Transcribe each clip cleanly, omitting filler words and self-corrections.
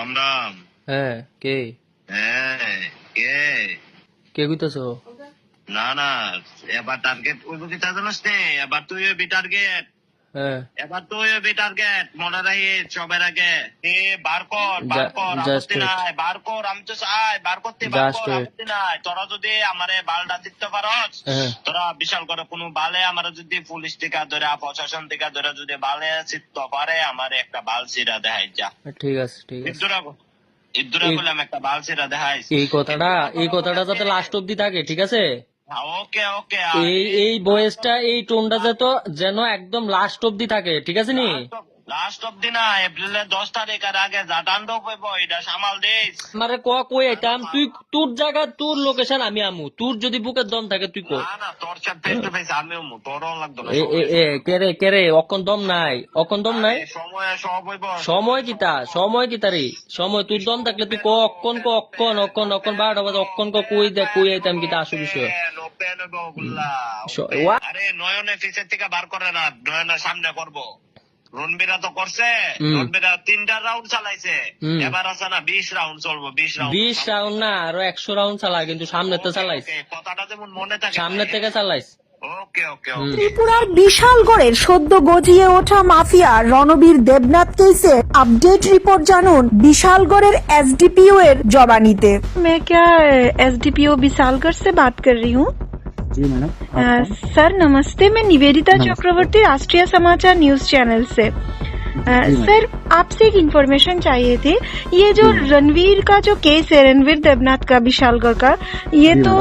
রাম রাম। হ্যাঁ কে হ্যাঁ কে কে কইতাছো? না না, এবার টার্গেট করবো কি তা জানাস নে? এবার তুই বি টার্গেট, হ্যাঁ এবার তুই বি টার্গেট মনে রাখি সবের আগে এ বার কর just আপত্তি wait. নাই, বার কর, আমি তো চাই বার করতে, বার Just কর wait. আপত্তি নাই। তোরা যদি আমারে বালটা দিতে পারস, হ্যাঁ। তোরা বিশাল করে কোনো বালে আমার যদি পুলিশ থেকে ধরে প্রশাসন থেকে ধরে যদি বালে চিত্ত পারে আমার একটা বাল সিরা দেখাই যা। ঠিক আছে ঠিক আছে। ইদ্দুরা বললাম একটা বাল সিরা দেখাই। এই কথাটা যাতে লাস্ট অব্দি থাকে, ঠিক আছে? ওকে ওকে। এই বয়েসটা, এই টোনটা যেন একদম লাস্ট অব্দি থাকে, ঠিক আছে নি? লাস্ট অব্দি না, এপ্রিলের 10 তারিখের আগে যা টান্ড হইব এটা সামাল দিস। আমারে কই আইতাম তুই? তোর জায়গা, তোর লোকেশন আমি আমু। তোর যদি বুকের দম থাকে তুই কই। না না, তোর সাথে ফেস টু ফেস আমিও মু, তোরও লাগতো না। কে রে অকন দম নাই, অকন দম নাই। সময় সব হইব। সময় কিতা রে? সময় তোর দম থাকলে তুই অক্ষণ অক্ষণ 12টা বাজে অক্ষণ কই আইতাম কিতা আসু বিষয়। আরে নয়নে ফিসের থেকে বার করে না, নয়নের সামনে করবো। রণবীরা তো করছে, রণবীরা 3টা রাউন্ড চালাইছে, এবার আছে না 20 রাউন্ড চলবো। 20 রাউন্ড না, আরো 100 রাউন্ড চালা, কিন্তু সামনে তো চালাইস, কথাটা যেমন মনে থাকে সামনের থেকে চালাইস। ওকে ওকে। ত্রিপুরার বিশালগড়ের সদ্য গজিয়ে ওঠা মাফিয়া রণবীর দেবনাথ কেসে আপডেট রিপোর্ট জানুন বিশালগড়ের एसडीपीओ এর জবানিতে। मैं क्या एसडीपीओ विशालगढ़ से बात कर रही हूँ। जी मैडम। सर नमस्ते, मैं निवेदिता चक्रवर्ती, राष्ट्रीय समाचार न्यूज चैनल से। सर आपसे एक इन्फॉर्मेशन चाहिए थी। ये जो रणवीर का जो केस है, रणवीर देवनाथ का विशालगढ़ का, ये तो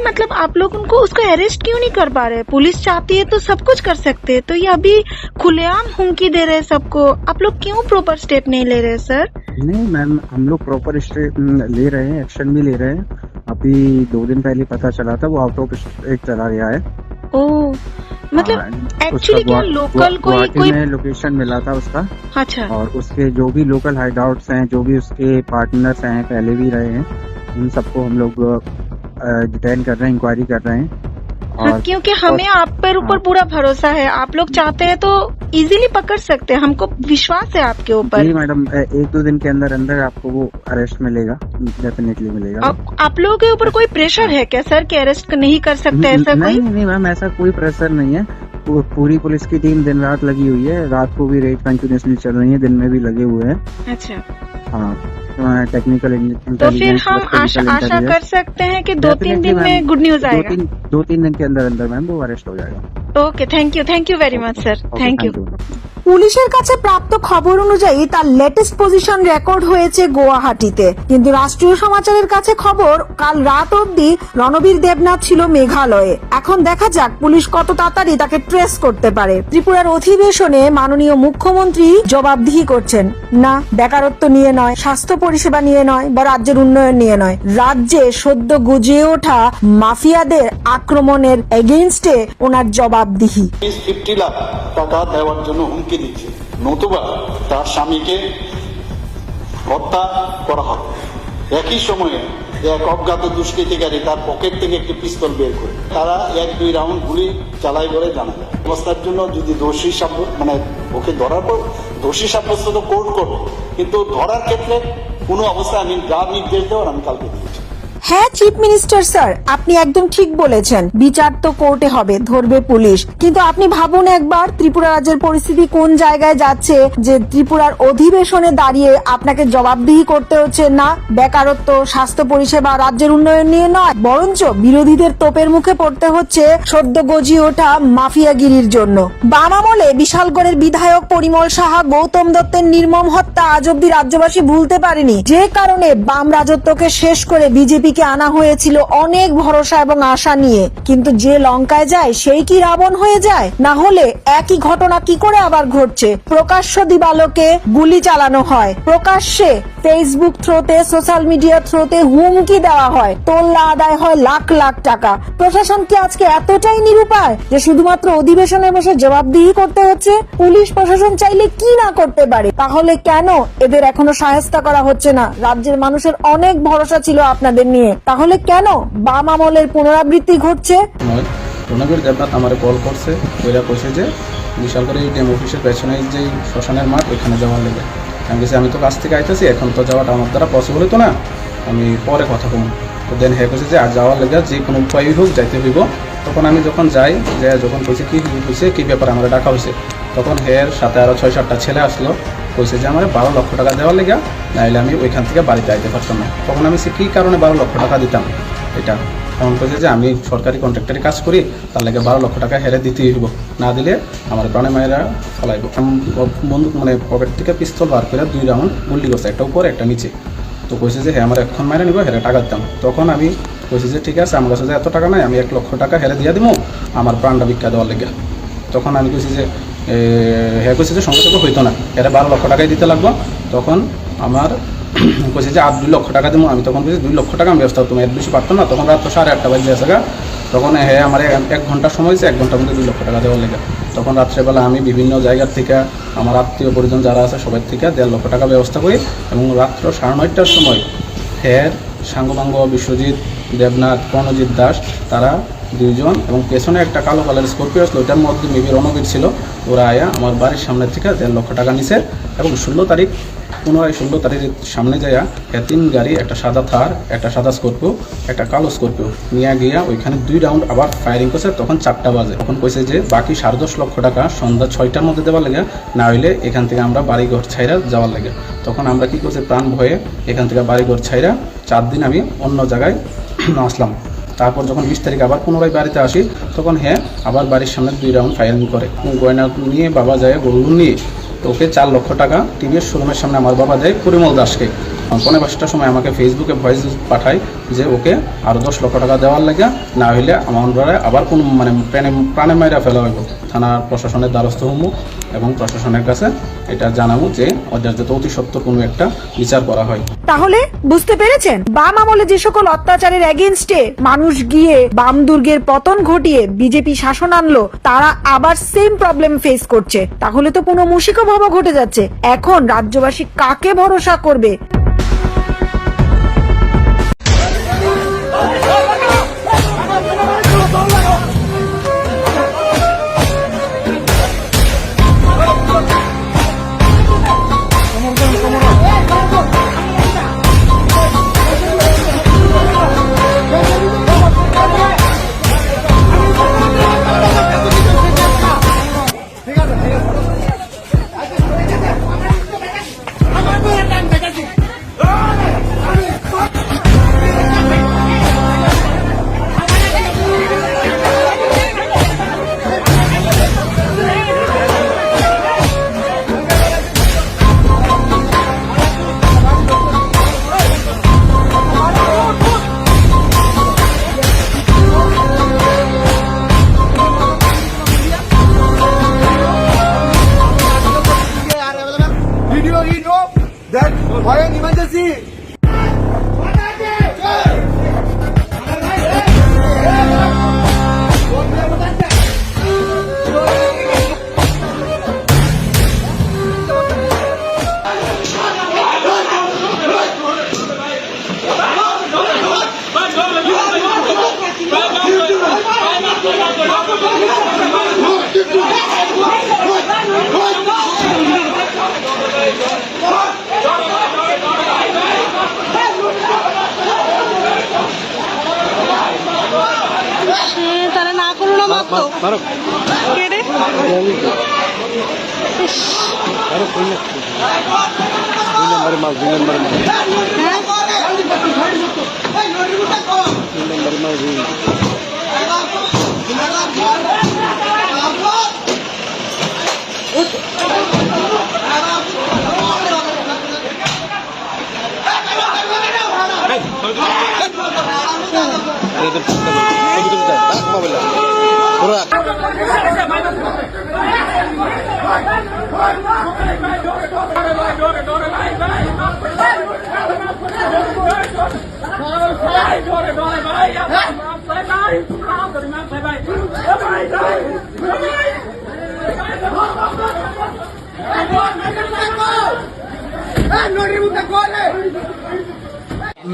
मतलब आप लोग उसको अरेस्ट क्यों नहीं कर पा रहे? पुलिस चाहती है तो सब कुछ कर सकते हैं, तो ये अभी खुलेआम हुमकी दे रहे हैं सबको। आप लोग क्यों प्रॉपर स्टेप नहीं ले रहे सर? नहीं मैम, हम लोग प्रॉपर स्टेप ले रहे हैं, एक्शन भी ले रहे हैं। अभी 2 दिन पहले पता चला था वो आउट ऑफ स्टेट चला गया है। ओह, मतलब एक्चुअली क्या लोकल कोई लोकेशन मिला था उसका। अच्छा। और उसके जो भी लोकल हाइड आउट्स हैं, जो भी उसके पार्टनर्स हैं, पहले भी रहे हैं, उन सबको हम लोग डिटेन कर रहे हैं, इंक्वायरी कर रहे हैं। और क्योंकि हमें आप पर ऊपर पूरा भरोसा है, आप लोग चाहते हैं तो इजीली पकड़ सकते हैं, हमको विश्वास है आपके ऊपर। जी मैडम, 1-2 दिन के अंदर अंदर आपको वो अरेस्ट मिलेगा, डेफिनेटली मिलेगा। आप लोगों के ऊपर कोई प्रेशर है क्या सर कि अरेस्ट नहीं कर सकते ऐसा कोई? नहीं मैम, ऐसा कोई प्रेशर नहीं है। पूरी पुलिस की टीम दिन रात लगी हुई है, रात को भी रेड कंटिन्यूसली चल रही है, दिन में भी लगे हुए हैं। अच्छा। हाँ, टेक्निकल तो फिर हम आशा कर सकते हैं कि 2-3 दिन में गुड न्यूज आएगा। 2-3 दिन के अंदर अंदर मैम वो अरेस्ट हो जाएगा। Okay, thank you very much sir, thank you. পুলিশের কাছে প্রাপ্ত খবর অনুযায়ী তার লেটেস্ট পজিশন রেকর্ড হয়েছে গুয়াহাটিতে, কিন্তু রাষ্ট্রীয় সমাচারের কাছে খবর কাল রাত অবধি রণবীর দেবনাথ ছিল মেঘালয়ে। এখন দেখা যাক পুলিশ কত তাড়াতাড়ি তাকে ট্রেস করতে পারে। ত্রিপুরার অধিবেশনে মাননীয় মুখ্যমন্ত্রী জবাবদিহি করছেন, না বেকারত্ব নিয়ে নয়, স্বাস্থ্য পরিষেবা নিয়ে নয়, বা রাজ্যের উন্নয়ন নিয়ে নয়, রাজ্যে সদ্য গজিয়ে ওঠা মাফিয়াদের আক্রমণের এগেইনস্টে ওনার জবাবদিহি। 50 লাখ টাকা দেওয়ার জন্য হুমকি দিচ্ছে, নতুবা তার স্বামীকে হত্যা করা হবে। একই সময়ে এক অজ্ঞাত দুষ্কৃতিকারী তার পকেট থেকে একটি পিস্তল বের করে তারা 1-2 রাউন্ড গুলি চালাই বলে জানা যায়। অবস্থার জন্য যদি দোষী ওকে ধরার পর দোষী সাব্যস্ত তো কোর্ট করবে, কিন্তু ধরার ক্ষেত্রে কোনো অবস্থায় আমি যা নির্দেশ দেওয়ার আমি কালকে দিয়েছি। হ্যাঁ চিফ মিনিস্টার স্যার, আপনি একদম ঠিক বলেছেন, বিচার তো কোর্টে হবে, ধরবে পুলিশ, কিন্তু আপনি ভাবুন একবার ত্রিপুরা রাজ্যের পরিস্থিতি কোন জায়গায় যাচ্ছে, যে ত্রিপুরার অধিবেশনে দাঁড়িয়ে আপনাকে জবাবদিহি করতে হচ্ছে না বেকারত্ব, স্বাস্থ্য পরিষেবা, রাজ্যের উন্নয়ন নিয়ে নয়, বরঞ্চ বিরোধীদের তোপের মুখে পড়তে হচ্ছে সদ্য গজিয়ে ওঠা মাফিয়াগিরির জন্য। বাম আমলে বিশালগড়ের বিধায়ক পরিমল সাহা গৌতম দত্তের নির্মম হত্যা আজ অব্দি রাজ্যবাসী ভুলতে পারেনি, যে কারণে বাম রাজত্বকে শেষ করে বিজেপি আনা হয়েছিল অনেক ভরসা এবং আশা নিয়ে। কিন্তু যে লঙ্কায় যায় সেই কি রাবণ হয়ে যায়? না হলে একই ঘটনা কি করে আবার ঘটছে? প্রকাশ্য দিবালোকে গুলি চালানো হয়, প্রকাশ্যে ফেসবুক থ্রোতে, সোশ্যাল মিডিয়া থ্রোতে হুমকি দেওয়া হয়, তোল্লা আদায় হয় লাখ লাখ টাকা। প্রশাসন কি আজকে এতটাই নিরুপায় যে শুধুমাত্র অধিবেশনে বসে জবাবদিহি করতে হচ্ছে? পুলিশ প্রশাসন চাইলে কি না করতে পারে? তাহলে কেন এদের এখনো শায়েস্তা করা হচ্ছে না? রাজ্যের মানুষের অনেক ভরসা ছিল আপনাদের নিয়ে, তাহলে কেন বাম আমলের পুনরাবৃত্তি ঘটছে? রণবীর দেবনাথ আমার কল করছে, ওইরা কইছে যে বিশালগড়ের ডিএম অফিসের পেছনে যে শ্মশানের মাঠ ওইখানে যাওয়ার লেগে। আমি বলছি আমি তো কাছ থেকে আইতেছি, এখন তো যাওয়াটা আমার দ্বারা পসিবল হতো না, আমি পরে কথা কম। তো দেন হ্যাঁ কইছে যে আর যাওয়ার লেগে যে কোনো উপায় হোক যাইতে হইব। তখন আমি যখন যাই যে যখন কইছে কি হয়েছে কী ব্যাপার আমার ডাকা হয়েছে, তখন হের সাথে আরও 6-7টা ছেলে আসলো, কইছে যে আমার 12 লক্ষ টাকা দেওয়ার লেগে, নাইলে আমি ওইখান থেকে বাড়িতে আইতে পারতাম না। তখন আমি সে কী কারণে 12 লক্ষ টাকা দিতাম এটা, তখন কইছে যে আমি সরকারি কন্ট্রাক্টারি কাজ করি, তার লেগে 12 লক্ষ টাকা হেরে দিতেই হইব, না দিলে আমার প্রাণে মায়েরা ফলাইব। বন্দুক মানে পকেট থেকে পিস্তল বার করে 2 রাউন্ড গুলি করছে, একটা উপরে একটা নিচে। তো কইছে যে হ্যাঁ আমার এখন মাইরা নিব, হেরে টাকা দিতাম। তখন আমি কইছি যে ঠিক আছে আমার কাছে এত টাকা নাই, আমি 1 লক্ষ টাকা হেরে দিয়ে দিব আমার প্রাণটা ভিক্ষা দেওয়ার লেগে। তখন আমি কইছি যে হ্যাঁ কইছে যে সঙ্গে সঙ্গে হইতো না, এরা 12 লক্ষ টাকাই দিতে লাগবো। তখন আমার কইছে যে আর 2 লক্ষ টাকা দেবো। আমি তখন কইছি 2 লক্ষ টাকা আমি ব্যস্ত, তুমি এর বেশি পারতো না। তখন রাত 8:30 বাজে আছে গা। তখন হ্যাঁ আমার 1 ঘন্টার সময় হয়েছে, 1 ঘন্টার মধ্যে 2 লক্ষ টাকা দেওয়ার লেগে। তখন রাত্রেবেলা আমি বিভিন্ন জায়গার থেকে আমার আত্মীয় পরিজন যারা আছে সবার থেকে 1.5 লক্ষ টাকা ব্যবস্থা করি, এবং রাত্র 9:30টার সময় হের সাঙ্গবাঙ্গ, বিশ্বজিৎ, দেবনাথ, প্রণজিৎ দাস, তারা 2 জন এবং পেছনে একটা কালো কালারের স্করপিও আসলো, ওইটার মধ্যে মেবি রণবীর ছিল। ওরা আয়া আমার বাড়ির সামনে থেকে 1.5 লক্ষ টাকা নিছে, এবং 16 তারিখ পুনরায় 16 তারিখের সামনে যাইয়া 3 গাড়ি, একটা সাদা থার, একটা সাদা স্করপিও, একটা কালো স্করপিও নিয়ে গিয়া ওইখানে 2 রাউন্ড আবার ফায়ারিং করছে। তখন 4টা বাজে। তখন কইছে যে বাকি 10.5 লক্ষ টাকা সন্ধ্যা 6টার মধ্যে দেওয়ার লেগে, না হইলে এখান থেকে আমরা বাড়িঘর ছাইরা যাওয়ার লেগে। তখন আমরা কি করছি, প্রাণ ভয়ে এখান থেকে বাড়িঘর ছাইরা 4 দিন আমি অন্য জায়গায় আসলাম। তারপর যখন 20 তারিখ আবার পুনরায় বাড়িতে আসি, তখন হ্যাঁ আবার বাড়ির সামনে 2 রাউন্ড ফায়ারিং করে। গয়না নিয়ে বাবা যায়, গরু নিয়ে। তো ওকে 4 লক্ষ টাকা টিভিএস শোরুমের সামনে আমার বাবা দেয় পরিমল দাসকে। 5:45টার সময় আমাকে ফেসবুকে ভয়েস পাঠায় যে ওকে আরও 10 লক্ষ টাকা দেওয়ার লাগে, না হইলে আমার আবার কোনো মানে প্রাণে মাইরা ফেলা হইব। থানার প্রশাসনের দ্বারস্থ হব এবং প্রশাসনের কাছে এটা জানাবো যে ওদের যাতে অতি সত্বর কোনো একটা বিচার করা হয়। তাহলে বুঝতে পেরেছেন, বাম আমলে যে সকল অত্যাচারের এগেইনস্টে মানুষ গিয়ে বাম দুর্গের পতন ঘটিয়ে বিজেপি শাসন আনলো, তারা আবার সেম প্রবলেম ফেস করছে। তাহলে তো পুনঃ মুশিকভাব ঘটে যাচ্ছে। এখন রাজ্যবাসী কাকে ভরসা করবে? Video you know that why an emergency? তারা না করো না মারতো কে রে?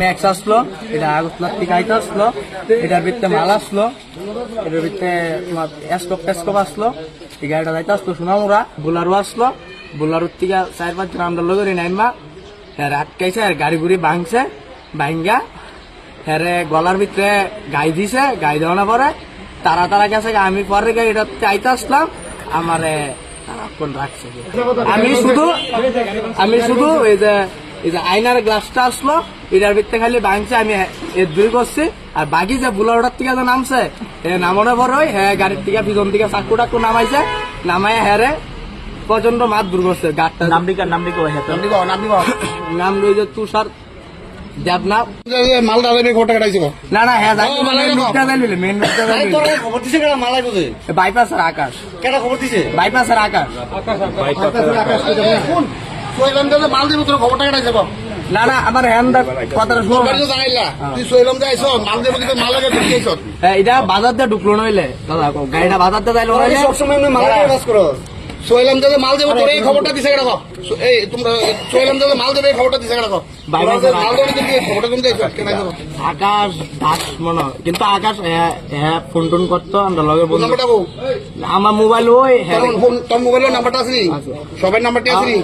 ম্যাক্স আসলো, এটা আগরতলার থেকে আইতে আসলো, এটার ভিতরে মাল আসলো, এটার ভিতরে তোমার স্কোপ আসলো, এই গাড়িটা যাইতে আসলো সোনামুরা, বোলারও আসলো, বোলারুর থেকে 4-5 জন আমরা লোক নাইমা হ্যাঁ আটকাইছে আর গাড়ি গুড়ি ভাঙছে ভাঙ্গা হ্যাঁ গলার ভিতরে গাই দিছে গাই দেওয়ানোর পরে তারা গেছে আমি পরে গাড়িটা চাইতে আসলাম আমারে কোন রাখছে আমি শুধু এই যে আয়নার গ্লাসটা আসলো এটার ভিতরে খালি ভাঙছে আমি এর দূর করছি আর বাকি যে বুলারোটার থেকে যে নামছে নামানোর পর হ্যাঁ গাড়ির থেকে পিছন থেকে চাকু টাকু নামাইছে নামাই হ্যারে প্রচন্ড মাত দূর করছে গাড়টা নাম লই যে তুষার দেবনাথ মালদা খবরটা কাটাইছে না হ্যাঁ মেন বাইপাসের আকাশ কেন খবর দিছে বাইপাসের আকাশ সোহেলাম দাদা মাল দিব তোর খবরটা কাটাইছে না আমার হ্যান্ড কথাটা শুনো জানাইলা তুই সোহেলাম দা আইছ মাল দিব কিন্তু মাল লাগে ঢুকিয়েছ এটা বাজার দিয়ে ঢুকলো নইলে দাদা গাড়িটা বাজার দিয়ে যাইলো সবসময় মাল কাজ করো সোহেলাম দাদা মাল দেবো তোর এই খবরটা দিছে রাখো এই তোমরা সোহেলাম দাদা মাল দেবে এই খবরটা দিছে রাখো মাল দেবে খবরটা তুমি দেখো আকাশ দাস মনে কিন্তু আকাশ হ্যাঁ ফোন টোন করতো আমরা লগে বলবো আমার মোবাইল ওই তোর মোবাইলের নাম্বারটা আছে নি সবার নাম্বারটা আছে নি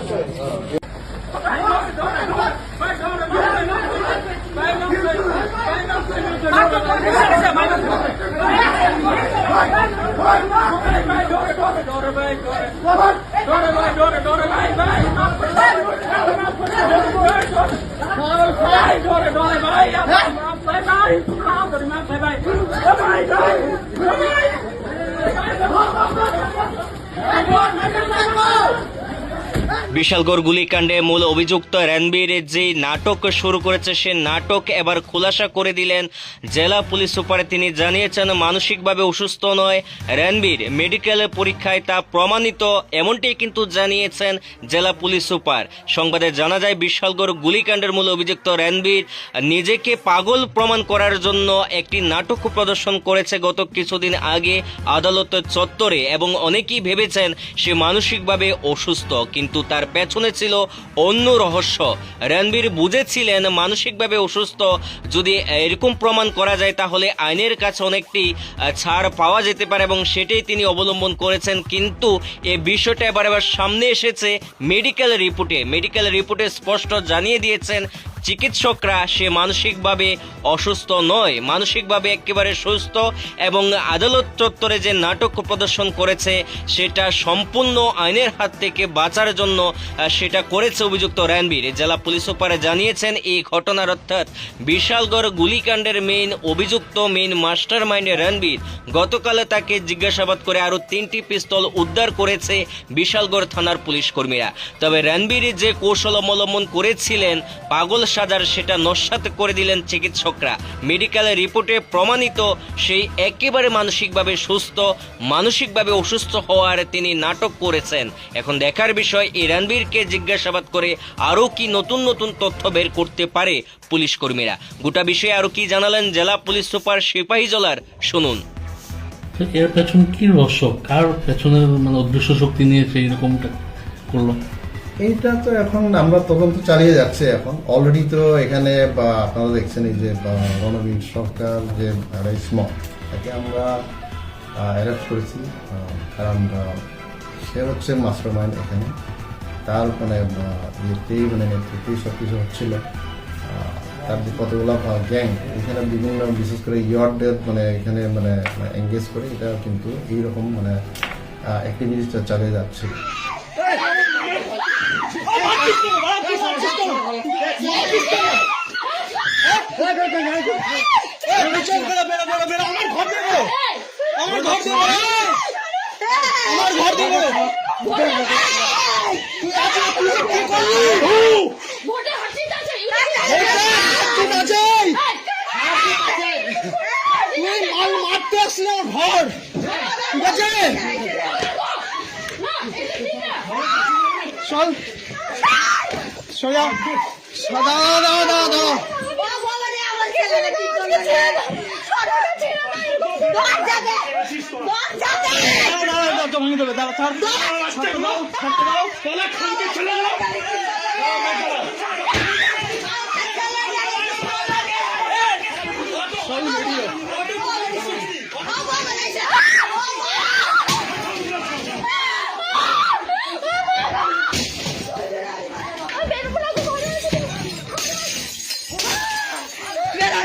বিশালগড় গুলিকাণ্ডে মূল অভিযুক্ত রণবীর যে নাটক শুরু করেছে সে নাটক এবার খোলাসা করে দিলেন জেলা পুলিশ সুপার। তিনি জানিয়েছেন মানসিকভাবে অসুস্থ নয় রণবীর, মেডিকেল পরীক্ষায় তা প্রমাণিত, এমনটাই কিন্তু জানিয়েছেন জেলা পুলিশ সুপার। সংবাদে জানা যায় বিশালগড় গুলিকাণ্ডের মূল অভিযুক্ত রণবীর নিজেকে পাগল প্রমাণ করার জন্য একটি নাটক প্রদর্শন করেছে গত কিছুদিন আগে আদালত চত্বরে এবং অনেকেই ভেবেছেন সে মানসিকভাবে অসুস্থ, কিন্তু তার পেছনে ছিল অন্য রহস্য। রণবীর বুঝেছিলেন মানসিকভাবে অসুস্থ যদি এরকম প্রমাণ করা যায় তাহলে আইনের কাছে অনেকটি ছাড় পাওয়া যেতে পারে এবং সেটাই তিনি অবলম্বন করেছেন। কিন্তু এই বিষয়টা এবার সামনে এসেছে মেডিকেল রিপোর্টে স্পষ্ট জানিয়ে দিয়েছেন চিকিৎসকরা সে মানসিকভাবে অসুস্থ নয়, মানসিকভাবে একেবারে সুস্থ এবং আদালত চত্বরে যে নাটক প্রদর্শন করেছে সেটা সম্পূর্ণ আইনের হাত থেকে বাঁচার জন্য সেটা করেছে অভিযুক্ত রণবীর। জেলা পুলিশ সুপার জানিয়েছেন এই ঘটনার অর্থাৎ বিশালগড় গুলিকাণ্ডের মেইন অভিযুক্ত মেইন মাস্টার মাইন্ড রণবীর। গতকাল তাকে জিজ্ঞাসাবাদ করে আরো 3টি পিস্তল উদ্ধার করেছে বিশালগড় থানার পুলিশ কর্মীরা। তবে রণবীর যে কৌশল অবলম্বন করেছিলেন পাগল সাজার সেটা নস্যাৎ করে দিলেন চিকিৎসকরা। মেডিকেল রিপোর্টে প্রমাণিত সেই একেবারে মানসিকভাবে সুস্থ, মানসিকভাবে অসুস্থ হওয়ার তিনি নাটক করেছেন। এখন দেখার বিষয় এই রণবীরকে জিজ্ঞাসাবাদ করে আরো কি নতুন তথ্য বের করতে পারে পুলিশ কর্মীরা। গোটা বিষয়ে আরো কি জানালেন জেলা পুলিশ সুপার সিপাহীজলার, শুনুন। এর পেছনে কি রহস্য, কার পেছনের অদৃশ্য শক্তি নিয়ে সেই রকমটা করলো? এইটা তো এখন আমরা তদন্ত চালিয়ে যাচ্ছে। এখন অলরেডি তো এখানে আপনারা দেখছেন এই যে রণবীর সরকার যে স্মক তাকে আমরা অ্যারেস্ট করেছি, কারণ সে হচ্ছে মাস্টার মাইন্ড এখানে। তার ইয়েতেই নেতৃত্বেই সব কিছু হচ্ছিল। তার যে কতগুলো গ্যাং এখানে বিভিন্ন বিশেষ করে ইয়ার্ডের এখানে এঙ্গেজ করে এটা কিন্তু এইরকম অ্যাক্টিভিটিসটা চালিয়ে যাচ্ছে। মারতে আসলে ঘর ঠিক আছে চল সোজা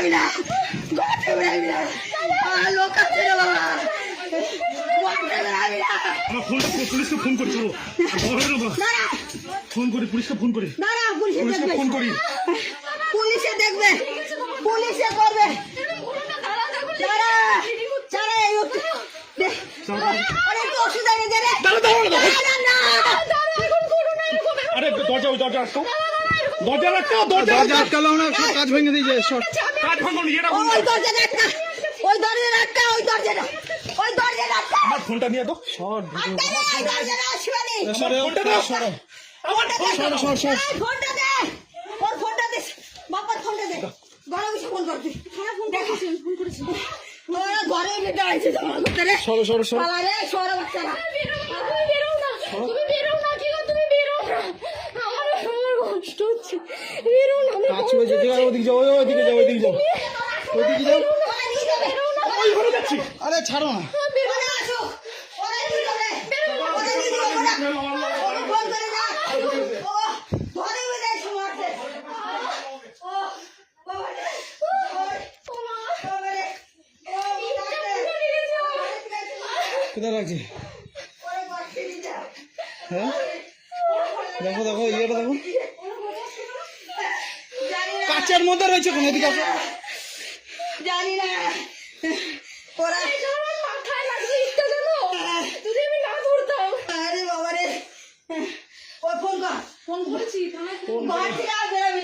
বেরাবি না, ঘর থেকে বেরাবি না, লোক আছে রে বাবা, ঘর থেকে বেরাবি না। পুলিশকে ফোন করি, চলো ফোন করি, পুলিশকে ফোন করি, না না, পুলিশে দেখবে, ফোন করি, পুলিশে দেখবে, পুলিশে করবে। ছাড়া ছাড়া এই অনেক ওষুধ এনে দে রে। না আরে দরজা ওই দরজা আটকাও, দরজা আটকাও, দরজা আটকালো না, কাজ ভেঙে দিয়ে যায়, কাজ ভাঙো নি, এটা ওই দরজা আটকা, ওই দরজা আটকা, ওই দরজাটা, ওই দরজা আটকা। আমার ফোনটা নিয়ে দাও, সর ওই দরজা আসবেনি, ফোনটা দাও, সরো, ফোনটা দে, ওর ফোনটা দে, বাবার ফোনটা দে, ঘরে বসে ফোন করবি, ফোন করেছি, ওরা ঘরে বেটা আছে জমা করতে রে, সরো সরো সরো, পালা রে, সরো বাচ্চারা, ওদিকে যাও, ওইদিকে যাও, ওইদিকে যাও, ওইদিকে যাও, ওই ঘরে যাচ্ছি, আরে ছাড়ো না, ওরা আসুক, ওরা নিয়ে যাবে, ওরা নিয়ে যাবে, ওরা ফোন করে না, ও ঘরে বেটা সময় আছে, ও বাবা রে, বাবা রে, কোথায় লাগছে? ওরে বাচ্চা দিতে, হ্যাঁ দেখো দেখো, ইয়েটা দেখো, কাচের মধ্যে রয়েছে, কোন এদিকে আসো, জানি না, ওরা মাথায় লাগছে ইটটা জানো, যদি আমি না ধরতাম। আরে বাবা রে, ওই ফোন কর, ফোন করেছি, ঘর থেকে আর বেরোবে